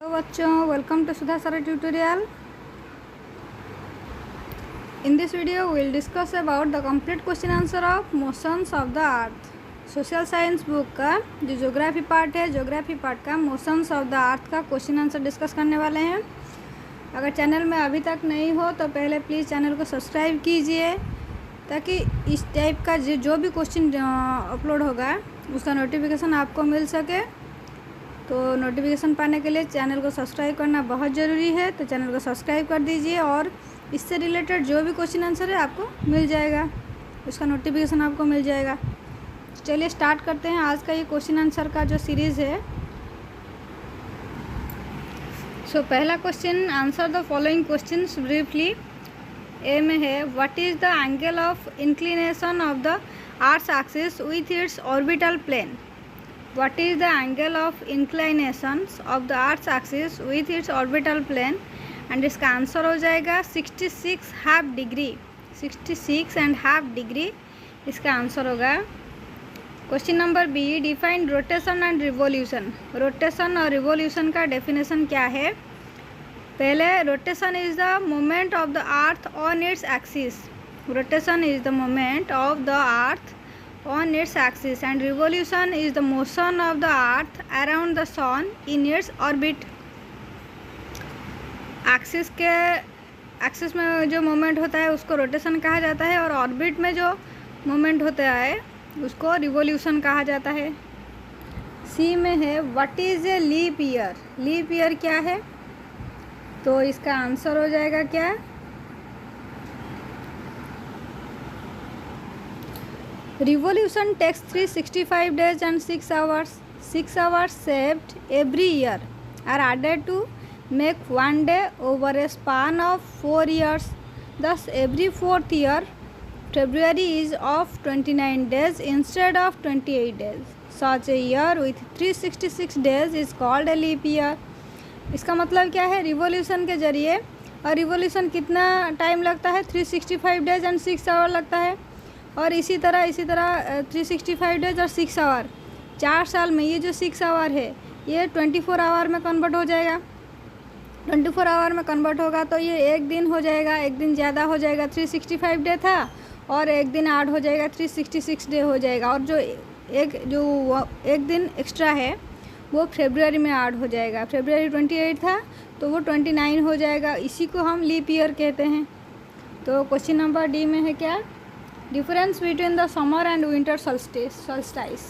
Hello बच्चों, welcome to Sudha sir tutorial. In this video we will discuss about the complete question answer of motions of the earth. Social science book का जो geography part है, geography part का motions of the earth का question answer discuss करने वाले हैं। अगर channel में अभी तक नहीं हो तो पहले प्लीज़ चैनल को सब्सक्राइब कीजिए ताकि इस टाइप का जो भी क्वेश्चन अपलोड होगा उसका नोटिफिकेशन आपको मिल सके। तो नोटिफिकेशन पाने के लिए चैनल को सब्सक्राइब करना बहुत ज़रूरी है, तो चैनल को सब्सक्राइब कर दीजिए और इससे रिलेटेड जो भी क्वेश्चन आंसर है आपको मिल जाएगा, उसका नोटिफिकेशन आपको मिल जाएगा। चलिए स्टार्ट करते हैं आज का ये क्वेश्चन आंसर का जो सीरीज़ है। पहला question, answer the following questions briefly. A में है, what is the angle of inclination of the earth axis with its orbital plane. What is the angle of inclinations of the Earth's axis with its orbital plane? And इसका answer हो जाएगा 66.5 degree. 66.5 degree इसका answer होगा। Question number B, define rotation and revolution. Rotation और revolution का definition क्या है? पहले, rotation is the moment of the earth on its axis. Rotation is the moment of the earth on its axis and revolution is the motion of the earth around the sun in its orbit। Axis में जो moment होता है उसको rotation कहा जाता है और orbit में जो मोमेंट होता है उसको रिवोल्यूशन कहा जाता है। सी में है, what is a leap year. Leap year क्या है? तो इसका आंसर हो जाएगा क्या? Revolution takes 365 days and 6 hours. 6 hours saved every year are added to make one day over a span of 4 years. Thus, every fourth year, February is of 29 days instead of 28 days. Such a year with 366 days is called a leap year. इसका मतलब क्या है? Revolution के जरिए, और revolution कितना time लगता है? 365 डेज एंड 6 आवर लगता है। और इसी तरह 365 डेज और 6 आवर, 4 साल में ये जो 6 आवर है ये 24 आवर में कन्वर्ट हो जाएगा। 24 आवर में कन्वर्ट होगा तो ये एक दिन हो जाएगा, एक दिन ज़्यादा हो जाएगा। 365 डे था और एक दिन ऐड हो जाएगा, 366 डे हो जाएगा। और जो एक दिन एक्स्ट्रा है वो फरवरी में ऐड हो जाएगा। फरवरी 28 था तो वो 29 हो जाएगा। इसी को हम लीप ईयर कहते हैं। तो क्वेश्चन नंबर डी में है क्या? Difference between the summer and winter solstice.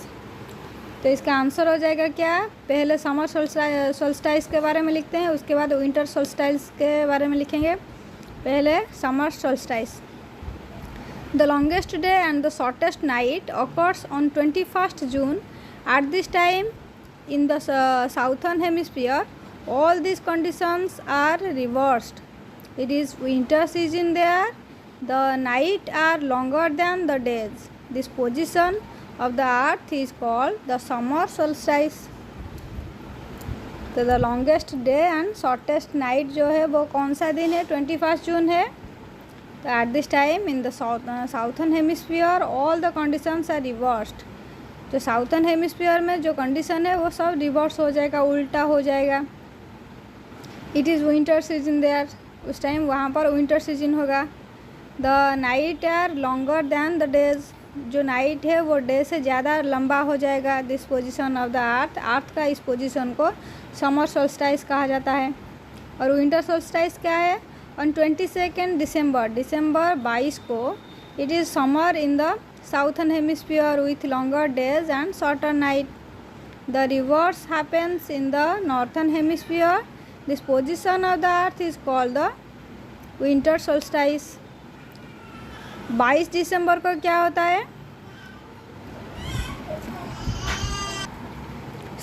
तो इसका आंसर हो जाएगा क्या? पहले समर सोल्स्टाइस के बारे में लिखते हैं, उसके बाद विंटर सोल्स्टाइस के बारे में लिखेंगे। पहले summer solstice. The longest day and the shortest night occurs on 21st June. At this time in the southern hemisphere, all these conditions are reversed. It is winter season there. The night are longer than the days. This position of the earth is called the summer solstice. तो the longest day and shortest night जो है वो कौन सा दिन है? 21 जून है। तो at this time in the southern hemisphere all the conditions are reversed. तो साउथर्न हेमिस्फीयर में जो कंडीशन है वो सब रिवर्स हो जाएगा, उल्टा हो जाएगा। It is winter season there, उस टाइम वहाँ पर विंटर सीजन होगा। The night are longer than the days, जो नाइट है वो डे से ज़्यादा लंबा हो जाएगा। This position of the earth का इस पोजीशन को समर सोल्स्टाइस कहा जाता है। और विंटर सोल्स्टाइस क्या है? ऑन 22 दिसंबर 22 को it is summer in the southern hemisphere with longer days and shorter night. The reverse happens in the northern hemisphere. This position of the earth is called the winter solstice. 22 दिसंबर को क्या होता है?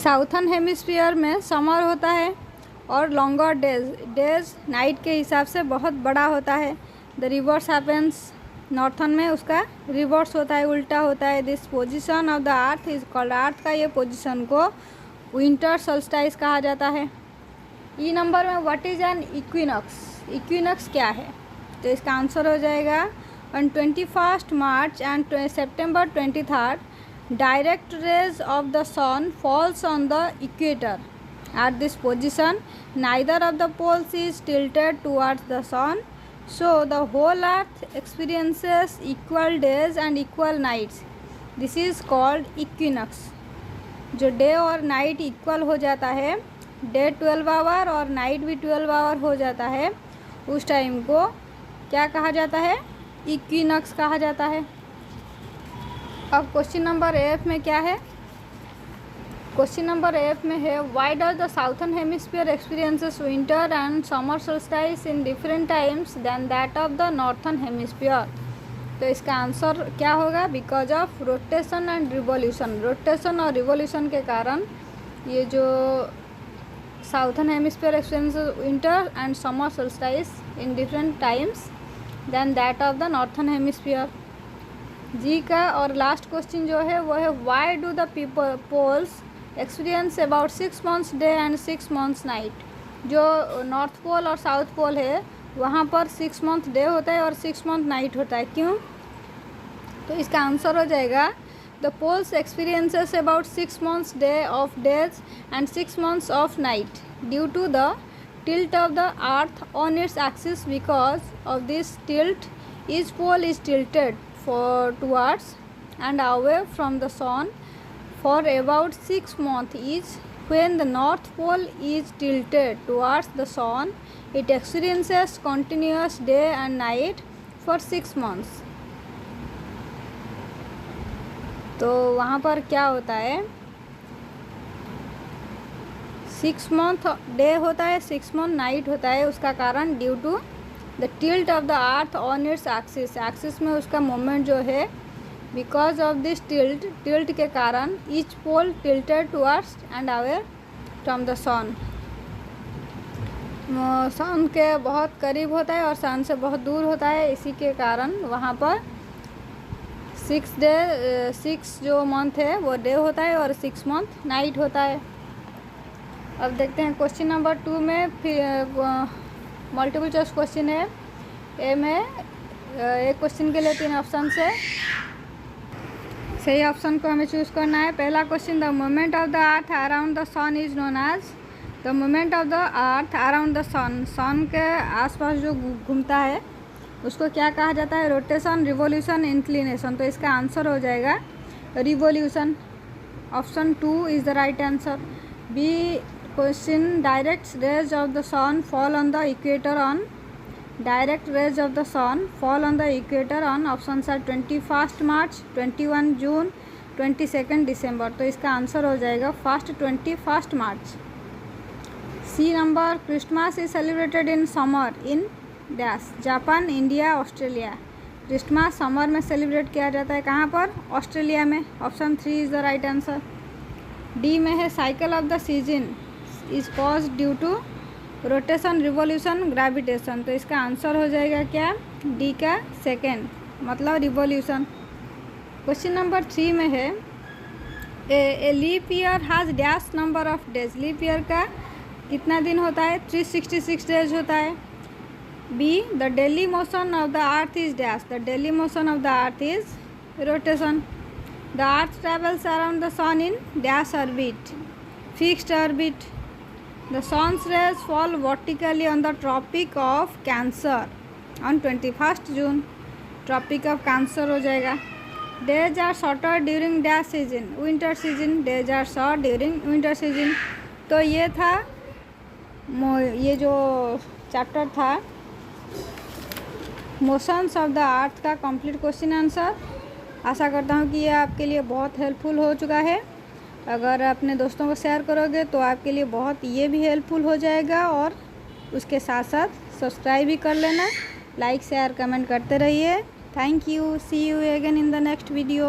Southern hemisphere में summer होता है और longer days night के हिसाब से बहुत बड़ा होता है। द रिवर्स हैपेंस, नॉर्थर्न में उसका रिवर्स होता है, उल्टा होता है। This position of the earth is called, अर्थ का ये पोजीशन को विंटर सोल्स्टाइस कहा जाता है। ई नंबर में, what is an equinox. Equinox क्या है? तो इसका आंसर हो जाएगा on 21st March and September 23rd, direct rays of the sun falls on the equator at this position, neither of the poles is tilted towards the sun, so the whole earth experiences equal days and equal nights. This is called equinox. जो day और night equal हो जाता है, day 12 our और night भी 12 our हो जाता है, उस टाइम को क्या कहा जाता है? इक्विनॉक्स कहा जाता है। अब क्वेश्चन नंबर एफ में क्या है? क्वेश्चन नंबर एफ में है why does the southern hemisphere experiences winter and summer solstice in different times than that of the northern hemisphere. तो इसका आंसर क्या होगा? Because of rotation and revolution. Rotation और रिवॉल्यूशन के कारण ये जो southern hemisphere experiences winter and summer solstice in different times than that of the northern hemisphere. G का और लास्ट क्वेश्चन जो है वो है why do the people poles experience about 6 months day and 6 months night. जो north pole और south pole है वहाँ पर 6 month डे होता है और 6 month नाइट होता है। क्यों? तो इसका आंसर हो जाएगा the poles experiences about 6 months day of days and 6 months of night due to the tilt of the earth on its axis. Because of this tilt, each pole is tilted towards and away from the sun for about 6 months each. When the north pole is tilted towards the sun, it experiences continuous day and night for 6 months. तो वहाँ पर क्या होता है? 6 month day होता है, 6 month night होता है। उसका कारण due to the tilt of the earth on its axis. Axis में उसका मोमेंट जो है, बिकॉज ऑफ दिस टिल्ट के कारण each pole tilted towards and away from the sun. Sun के बहुत करीब होता है और सन से बहुत दूर होता है, इसी के कारण वहाँ पर 6 जो मंथ है वो डे होता है और 6 month नाइट होता है। अब देखते हैं क्वेश्चन नंबर 2 में। फिर मल्टीपल चॉइस क्वेश्चन है। ए में एक क्वेश्चन के लिए 3 ऑप्शन है, सही ऑप्शन को हमें चूज़ करना है। पहला question, the moment of the earth around the sun is known as. The moment of the earth around the sun, sun के आसपास जो घूमता है उसको क्या कहा जाता है? Rotation, revolution, inclination. तो इसका आंसर हो जाएगा revolution. Option 2 is the right answer. B question, direct rays of the sun fall on the equator on. Direct rays of the sun fall on the equator on option are 21 March, 21 June, 22 December. तो इसका answer हो जाएगा first 21 March. C number, Christmas is celebrated in summer in dash, Japan, India, Australia. Christmas summer में celebrate किया जाता है, कहाँ पर? ऑस्ट्रेलिया में। Option 3 is the right answer. D में है cycle of the season is cause due to rotation, revolution, gravitation. तो इसका आंसर हो जाएगा क्या? डी का सेकेंड, मतलब रिवॉल्यूशन। क्वेश्चन नंबर 3 में है a leap year has dash number of days. Leap year का कितना दिन होता है? 366 डेज होता है। B, the daily motion of the earth is dash. The daily motion of the earth is rotation. The earth travels around the sun in dash orbit, fixed orbit. The sun's rays fall vertically on the tropic of cancer on 21 June. Tropic of cancer हो जाएगा। Days are shorter during dash season, winter season. Days are short during winter season. तो ये था ये जो chapter था motions of the earth का complete question answer. आशा करता हूँ कि ये आपके लिए बहुत हेल्पफुल हो चुका है। अगर अपने दोस्तों को शेयर करोगे तो आपके लिए बहुत ये भी हेल्पफुल हो जाएगा, और उसके साथ साथ सब्सक्राइब भी कर लेना। लाइक, शेयर, कमेंट करते रहिए। Thank you. See you again in the next video.